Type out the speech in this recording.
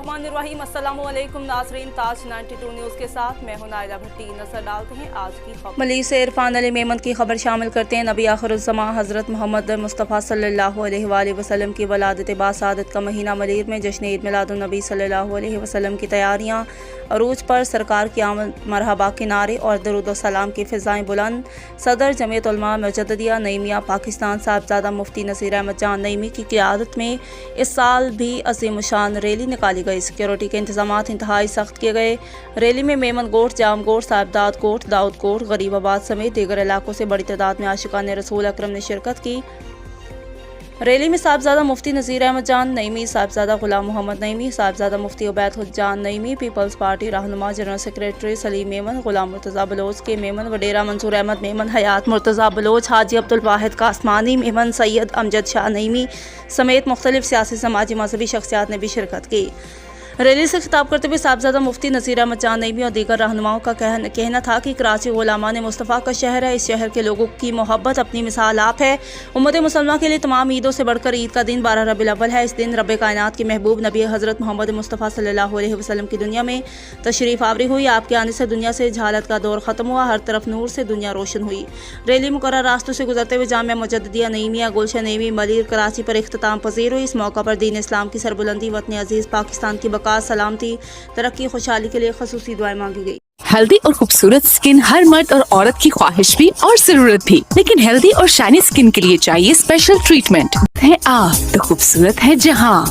बिस्मिल्लाहिर्रहमानिर्रहीम। अस्सलाम वालेकुम नाज़रीन, ताज 92 न्यूज़ के साथ मैं हूं नायला भट्टी। नजर डालते हैं आज की खबर। मलीक से इरफान अली मेमन की खबर शामिल करते हैं। नबी आखिरुज़्ज़मां हज़रत मोहम्मद मुस्तफ़ा सल्लल्लाहु अलैहि वसल्लम की वलादत बासादत का महीना मलीर में जश्न ईद मिलादुन्नबी सल्लल्लाहु अलैहि वसल्लम की तैयारियाँ अरूज पर। सरकार की आमद मरहबा के नारे और दरूद व सलाम की फ़िज़ाएँ बुलंद। सदर जमीयत उलमा मुजद्दिदा नईमिया पाकिस्तान साहिबजादा मुफ्ती नसीर अहमद जान नईमी की क़ियादत में इस साल भी अज़ीम शान रैली निकाली गई। सिक्योरिटी के इंतज़ामात इंतहाई सख्त किए गए। रैली में मेमन कोट, जाम कोट, साहिबजाद कोट, दाऊद कोट, गरीबाबाद समेत दीगर इलाकों से बड़ी तादाद में आशिकान रसूल अकरम ने शिरकत की। रैली में साहिबजादा मुफ्ती नसीर अहमद जान नईमी, साहिबजादा गुलाम मोहम्मद नईमी, साहिबजादा मुफ्ती उबैद हुद जान नईमी, पीपल्स पार्टी रहनुमा जनरल सेक्रेटरी सलीम मेमन, गुलाम मुर्तज़ा बलोच के मेमन, वडेरा मंसूर अहमद मेमन, हयात मुर्तज़ा बलोच, हाजी अब्दुल वाहिद कासमानी मेमन, सैयद अमजद शाह नईमी समेत मुख्तलिफ सियासी समाजी मजहबी शख्सियात ने भी शिरकत की। रैली से खिताब करते हुए साहिबजादा मुफ्ती नसीर अहमद जान नईमी और दीगर रहनुमाओं का कहना था कि कराची गुलामान मुस्तफ़ा का शहर है। इस शहर के लोगों की मोहब्बत अपनी मिसाल आप है। उम्मत मुसलमान के लिए तमाम ईदों से बढ़कर ईद का दिन 12 रबीउल अव्वल है। इस दिन रब कायनात के महबूब नबी हज़रत मोहम्मद मुस्तफ़ा सल्लल्लाहु अलैहि वसल्लम की दुनिया में तशरीफ़ आवरी हुई। आपके आने से दुनिया से जहालत का दौर ख़त्म हुआ, हर तरफ नूर से दुनिया रोशन हुई। रैली मुकर्रर रास्तों से गुजरते हुए जामिया मुजद्दिदा नईमिया गुलशन नईमी मलीर कराची पर इख्तिताम पजीर हुई। इस मौका पर दीन इस्लाम की सरबुलंदी, वतन अजीज़ पाकिस्तान की बका, सलामती, तरक्की, खुशहाली के लिए खसूसी दुआएं मांगी गई। हेल्दी और खूबसूरत स्किन हर मर्द और औरत की ख्वाहिश भी और जरूरत भी, लेकिन हेल्दी और शाइनी स्किन के लिए चाहिए स्पेशल ट्रीटमेंट है। आप तो खूबसूरत है जहाँ